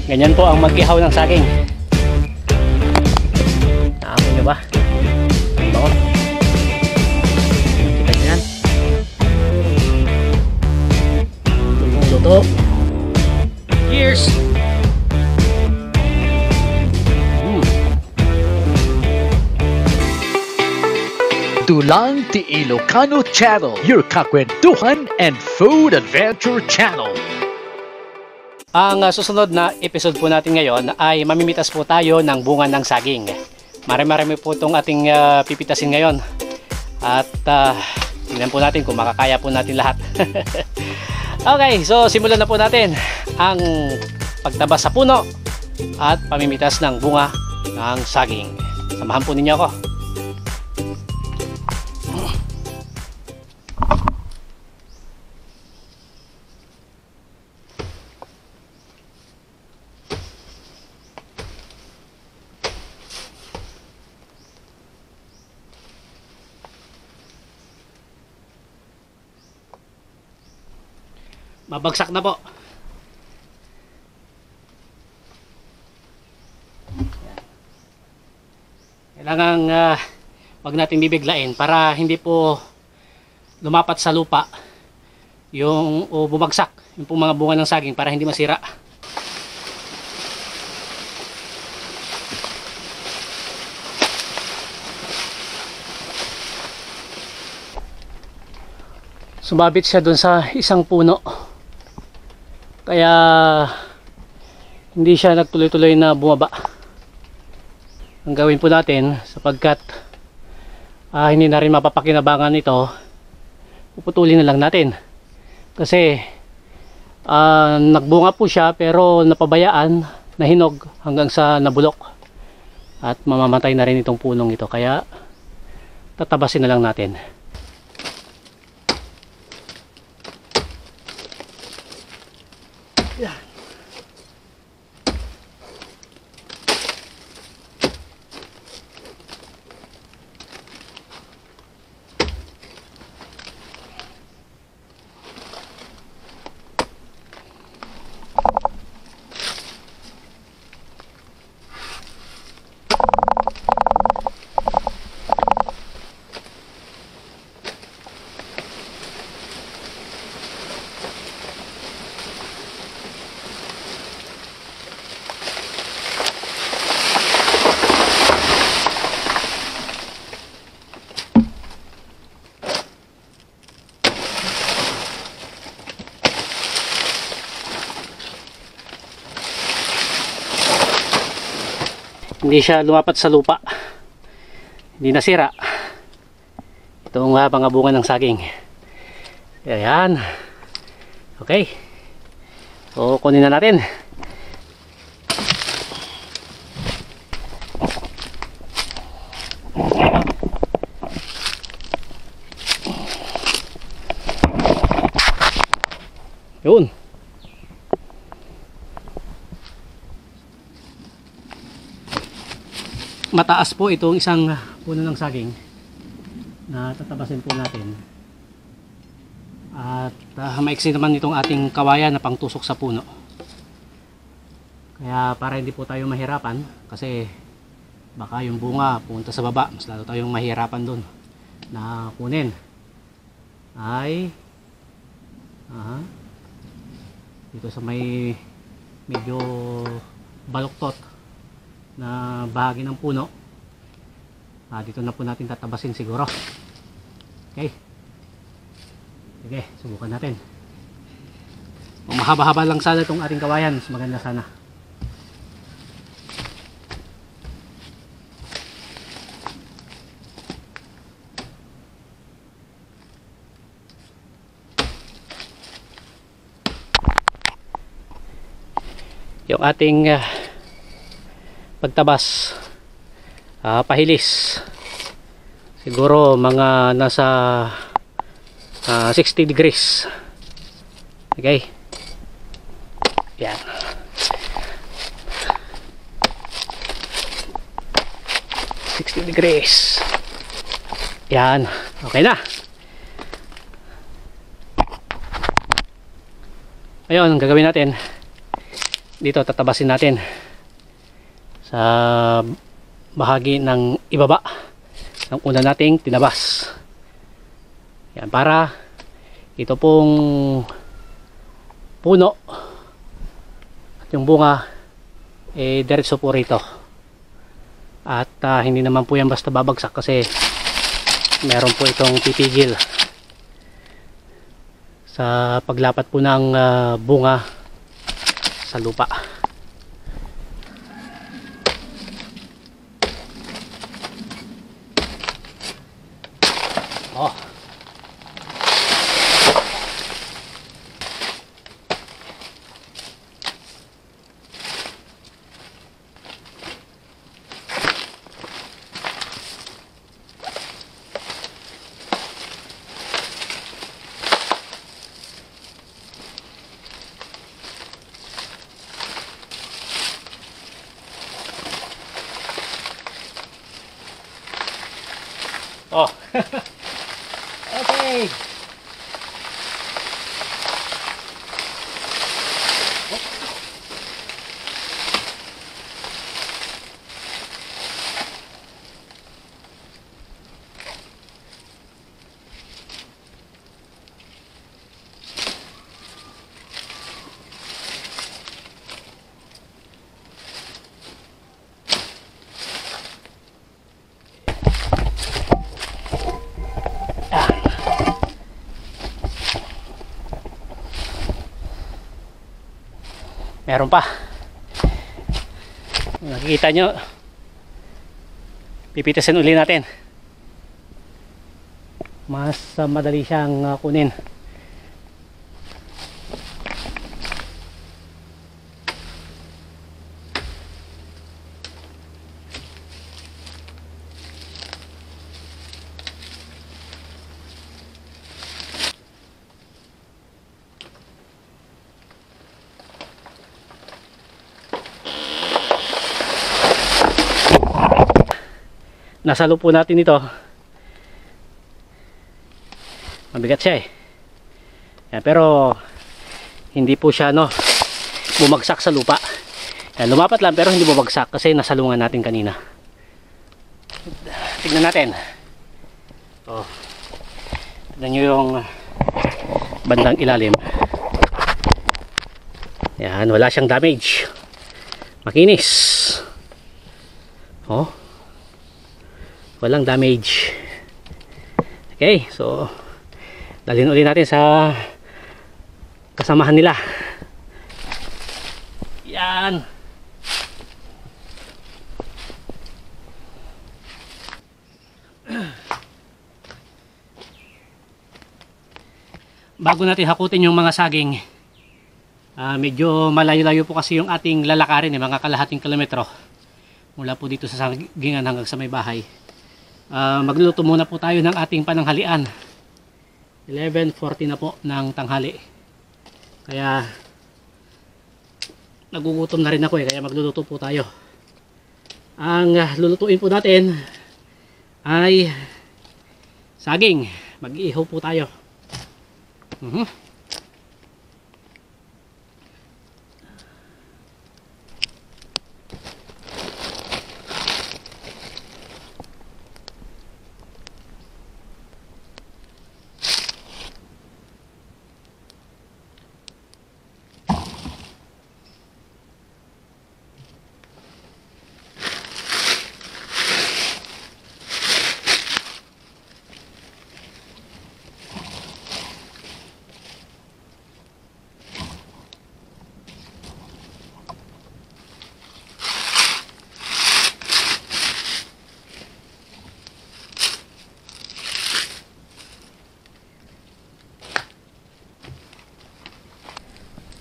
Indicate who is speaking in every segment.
Speaker 1: Ganyan po ang mag-ihaw ng saging. Naamoy nyo ba? Ang bango. Kita nyo yan. Luto. Cheers!
Speaker 2: Dulang Ti Ilocano Channel, your kakwentuhan and food adventure channel.
Speaker 1: Ang susunod na episode po natin ngayon ay mamimitas po tayo ng bunga ng saging. Marami-marami po itong ating pipitasin ngayon. At tingnan po natin kung makakaya po natin lahat. Okay, so simulan na po natin ang pagtabas sa puno at pamimitas ng bunga ng saging. Samahan po ninyo ako. Mabagsak na po. Kailangan wag natin bibiglain para hindi po lumapat sa lupa yung o bumagsak yung mga bunga ng saging para hindi masira. Sumabit siya dun sa isang puno. Kaya hindi siya nagtuloy-tuloy na bumaba. Ang gawin po natin sapagkat hindi na rin mapapakinabangan ito, puputulin na lang natin. Kasi nagbunga po siya pero napabayaan, nahinog hanggang sa nabulok. At mamamatay na rin itong punong ito. Kaya tatabasin na lang natin. Yeah. Hindi siya lumapat sa lupa, hindi nasira itong mga bunga ng saging. Ayan, okay, so kunin na natin. Yun. Mataas po itong isang puno ng saging na tatabasin po natin. At maiksi naman itong ating kawayan na pangtusok sa puno. Kaya para hindi po tayo mahirapan, kasi baka yung bunga punta sa baba, mas lalo tayong mahirapan doon na kunin. Ay dito sa may medyo baluktot na bahagi ng puno, dito na po natin tatabasin siguro. Okay, sige, subukan natin. Kung mahaba-haba lang sana itong ating kawayan, mas maganda sana. Yung ating pagtabas, pahilis, siguro mga nasa 60 degrees. Okay, yan. degrees. Yan, okay na. Ayun, ang gagawin natin, dito tatabasin natin sa bahagi ng ibaba ng una nating tinabas. Yan, para ito pong puno at yung bunga diretso po rito. At hindi naman po yan basta babagsak kasi meron po itong pipigil sa paglapat po ng bunga sa lupa. Oh. Oh. Okay. Meron pa. Nakikita nyo, pipitasin uli natin. Mas madali siyang kunin. Nasalo po natin ito. Mabigat siya eh. Yan, pero hindi po siya bumagsak sa lupa. Yan, lumapat lang pero hindi bumagsak kasi nasalungan natin kanina. Tignan natin. Oh. Tignan nyo yung bandang ilalim. Yan, wala siyang damage. Makinis. Oh. Walang damage. Okay, so dalhin ulit natin sa kasamahan nila. Yan. Bago natin hakutin yung mga saging, medyo malayo-layo po kasi yung ating lalakarin, mga kalahating kilometro mula po dito sa sagingan hanggang sa may bahay. Magluluto muna po tayo ng ating pananghalian. 11:40 na po ng tanghali. Kaya nagugutom na rin ako kaya magluluto po tayo. Ang lulutuin po natin ay saging. Mag-iihaw po tayo.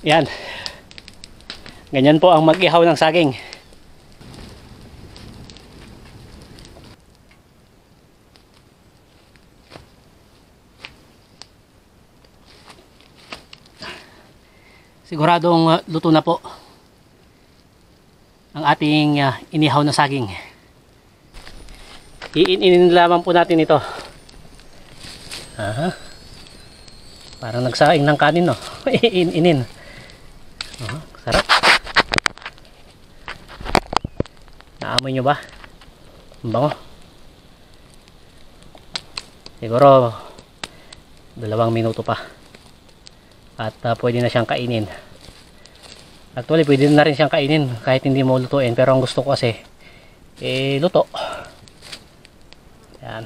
Speaker 1: Yan. Ganyan po ang mag-ihaw ng saging. Siguradong luto na po ang ating inihaw na saging. Iin-inin lamang po natin ito. Parang nagsaing ng kanin, no? Iin-inin. Sarap. Naamoy nyo ba? Ang bango. Siguro 2 minuto pa. At pwede na siyang kainin. Actually, pwede na rin siyang kainin kahit hindi mo lutuin. Pero ang gusto ko kasi, luto. Yan.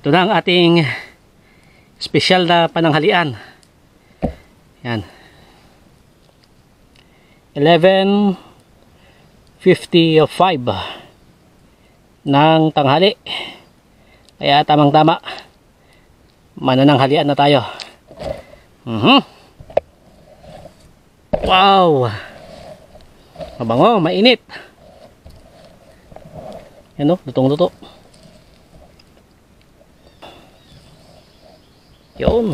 Speaker 1: Ito na ang ating special na pananghalian. Yan. 11:55 ng tanghali. Kaya tamang-tama. Manananghalian na tayo. Wow! Mabango, mainit. Yan o, lutong-luto. Yun.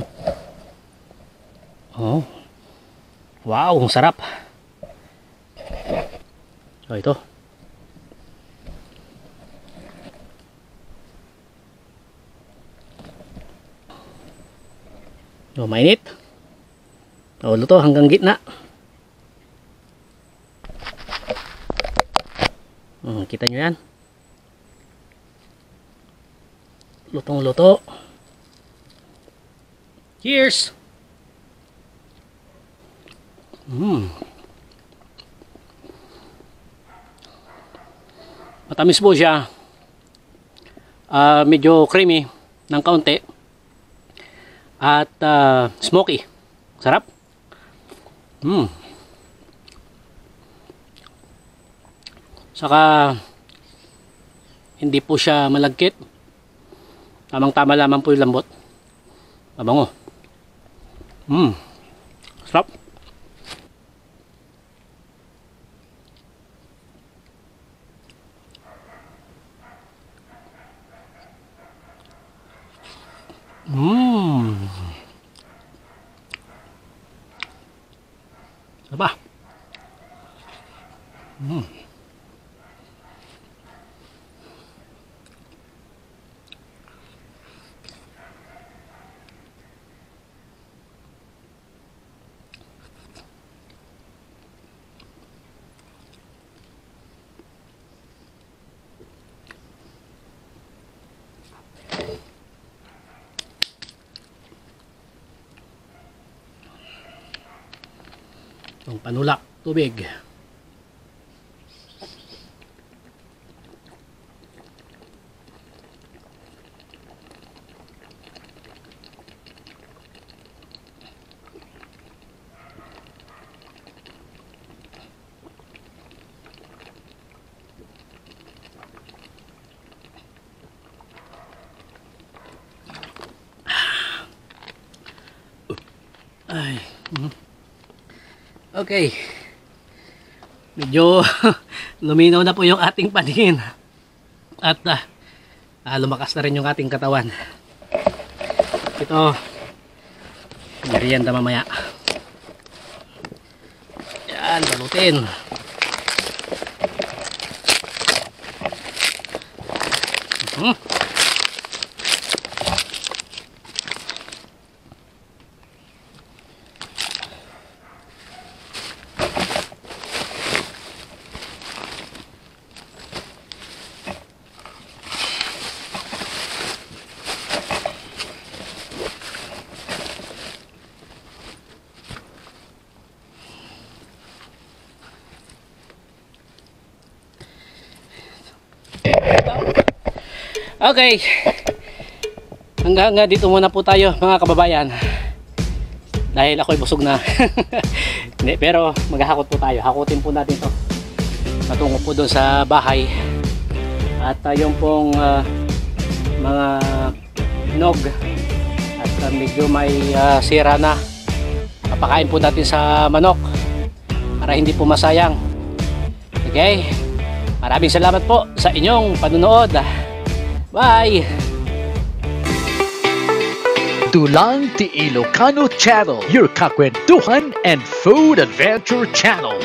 Speaker 1: Oh. Wow, ang sarap. So ito. So mainit. Oh, luto hanggang gitna. Kita nyo yan. Lutong-luto. Cheers! Matamis po siya. Medyo creamy ng kaunti. At smoky. Sarap. Saka hindi po siya malagkit. Tamang-tama lamang po yung lambot. Mabango. Sarap. Apa? Itong panulak tubig. Ay. Okay. Medyo luminaw na po yung ating paningin. At lumakas na rin yung ating katawan. Ito, merienda mamaya. Yan, balutin. Okay. Hanggang dito muna po tayo mga kababayan. Dahil ako'y busog na. Hindi, pero maghahakot po tayo. Hakutin po natin to patungo po doon sa bahay. At yung pong mga nog at medyo may sira na, papakain po natin sa manok para hindi po masayang. Okay, maraming salamat po sa inyong panunood. Bye!
Speaker 2: Dulang Ti Ilocano Channel, your kakwentuhan and food adventure channel.